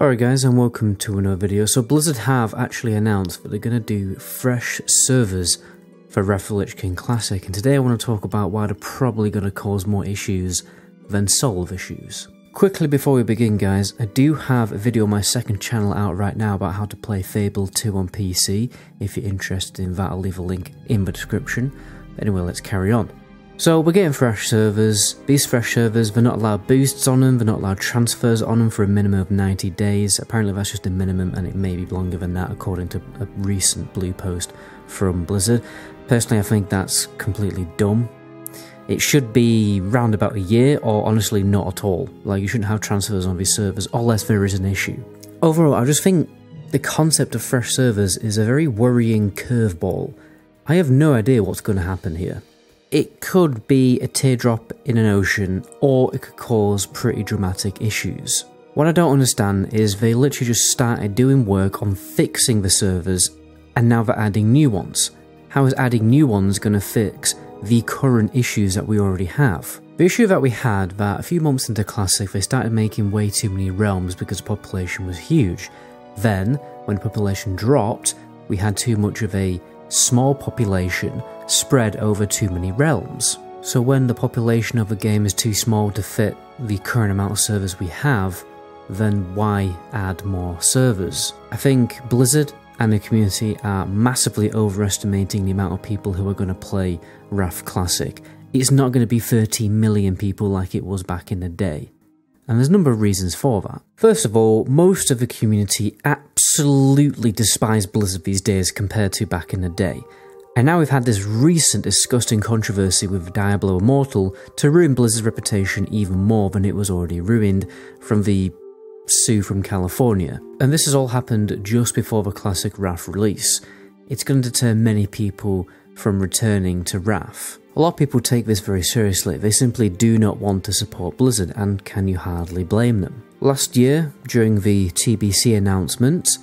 Alright guys, and welcome to another video. So Blizzard have actually announced that they're going to do fresh servers for Wrath of the Lich King Classic, and today I want to talk about why they're probably going to cause more issues than solve issues. Quickly before we begin guys, I do have a video on my second channel out right now about how to play Fable 2 on PC. If you're interested in that, I'll leave a link in the description. Anyway, let's carry on. So we're getting fresh servers. These fresh servers, they're not allowed boosts on them, they're not allowed transfers on them for a minimum of 90 days. Apparently that's just a minimum and it may be longer than that according to a recent blue post from Blizzard. Personally I think that's completely dumb. It should be round about a year or honestly not at all. Like you shouldn't have transfers on these servers unless there is an issue. Overall I just think the concept of fresh servers is a very worrying curveball. I have no idea what's going to happen here. It could be a teardrop in an ocean, or it could cause pretty dramatic issues. What I don't understand is they literally just started doing work on fixing the servers, and now they're adding new ones. How is adding new ones going to fix the current issues that we already have? The issue that we had that a few months into Classic they started making way too many realms because the population was huge. Then, when the population dropped, we had too much of a small population spread over too many realms. So when the population of a game is too small to fit the current amount of servers we have, then why add more servers? I think Blizzard and the community are massively overestimating the amount of people who are going to play Wrath Classic. It's not going to be 13 million people like it was back in the day. And there's a number of reasons for that. First of all, most of the community absolutely despise Blizzard these days compared to back in the day. And now we've had this recent disgusting controversy with Diablo Immortal to ruin Blizzard's reputation even more than it was already ruined from the sue from California. And this has all happened just before the Classic Wrath release. It's going to deter many people from returning to Wrath. A lot of people take this very seriously. They simply do not want to support Blizzard, and can you hardly blame them? Last year, during the TBC announcement,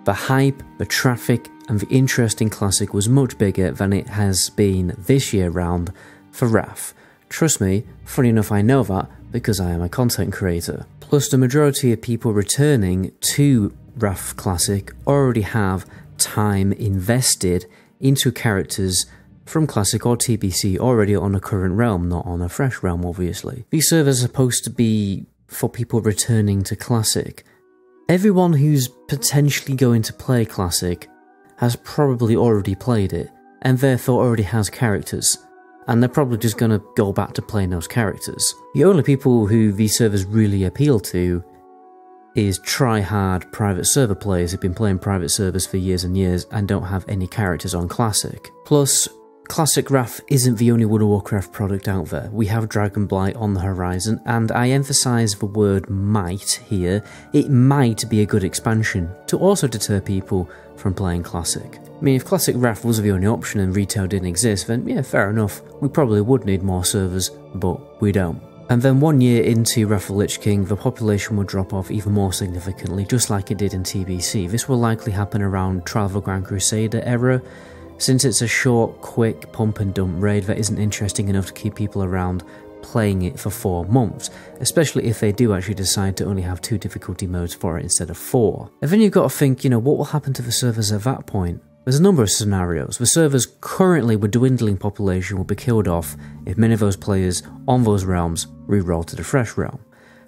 the hype, the traffic, and the interest in Classic was much bigger than it has been this year round for Wrath. Trust me, funny enough I know that because I am a content creator. Plus the majority of people returning to Wrath Classic already have time invested into characters from Classic or TBC already on a current realm, not on a fresh realm obviously. These servers are supposed to be for people returning to Classic. Everyone who's potentially going to play Classic has probably already played it, and therefore already has characters, and they're probably just going to go back to playing those characters. The only people who these servers really appeal to is try-hard private server players who've been playing private servers for years and years and don't have any characters on Classic. Plus, Classic Wrath isn't the only World of Warcraft product out there. We have Blight on the horizon, and I emphasise the word might here. It might be a good expansion to also deter people from playing Classic. I mean, if Classic Wrath was the only option and retail didn't exist, then yeah, fair enough. We probably would need more servers, but we don't. And then 1 year into Wrath of the Lich King, the population will drop off even more significantly, just like it did in TBC. This will likely happen around Trial of the Grand Crusader era, since it's a short, quick, pump and dump raid that isn't interesting enough to keep people around playing it for 4 months, especially if they do actually decide to only have 2 difficulty modes for it instead of 4. And then you've got to think, what will happen to the servers at that point? There's a number of scenarios. The servers currently with dwindling population will be killed off if many of those players on those realms re-roll to the fresh realm.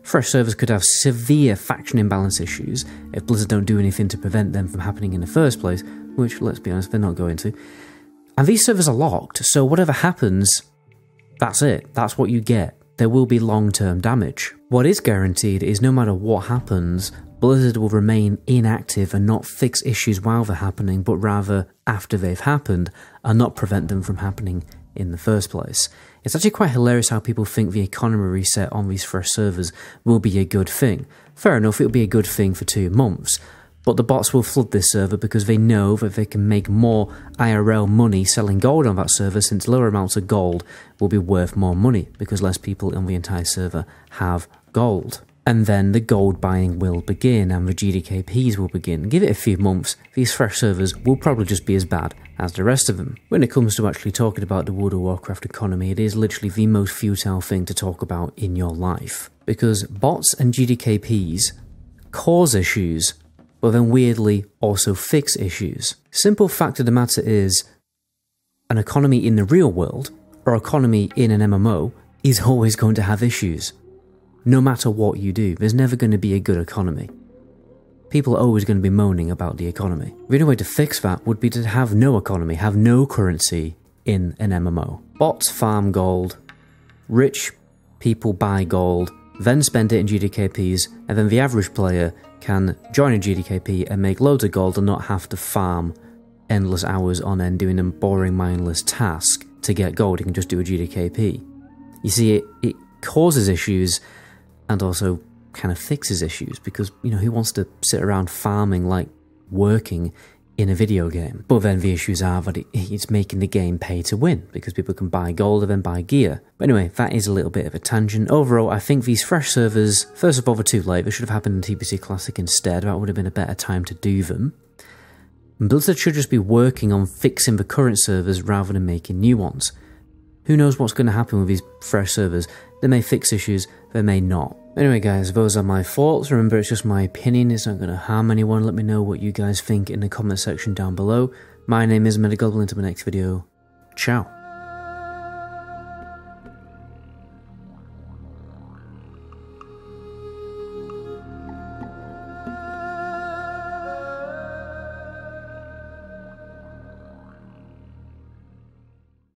Fresh servers could have severe faction imbalance issues if Blizzard don't do anything to prevent them from happening in the first place, which, let's be honest, they're not going to. And these servers are locked, so whatever happens, that's it. That's what you get. There will be long-term damage. What is guaranteed is no matter what happens, Blizzard will remain inactive and not fix issues while they're happening, but rather after they've happened, and not prevent them from happening in the first place. It's actually quite hilarious how people think the economy reset on these fresh servers will be a good thing. Fair enough, it'll be a good thing for 2 months, but the bots will flood this server because they know that they can make more IRL money selling gold on that server, since lower amounts of gold will be worth more money because less people on the entire server have gold. And then the gold buying will begin and the GDKPs will begin. Give it a few months, these fresh servers will probably just be as bad as the rest of them. When it comes to actually talking about the World of Warcraft economy, it is literally the most futile thing to talk about in your life. Because bots and GDKPs cause issues, but then weirdly also fix issues. Simple fact of the matter is, an economy in the real world, or economy in an MMO, is always going to have issues. No matter what you do, there's never going to be a good economy. People are always going to be moaning about the economy. The only way to fix that would be to have no economy, have no currency in an MMO. Bots farm gold, rich people buy gold, then spend it in GDKPs, and then the average player can join a GDKP and make loads of gold and not have to farm endless hours on end doing a boring mindless task to get gold. You can just do a GDKP. You see, it causes issues and also kind of fixes issues, because, you know, who wants to sit around farming like working in a video game? But then the issues are that it's making the game pay to win, because people can buy gold and then buy gear. But anyway, that is a little bit of a tangent. Overall, I think these fresh servers, first of all, they're too late. They should have happened in TBC Classic instead. That would have been a better time to do them. And Blizzard should just be working on fixing the current servers rather than making new ones. Who knows what's going to happen with these fresh servers? They may fix issues, they may not. Anyway guys, those are my thoughts. Remember, it's just my opinion, it's not going to harm anyone. Let me know what you guys think in the comment section down below. My name is MetaGoblin. Until my next video, ciao.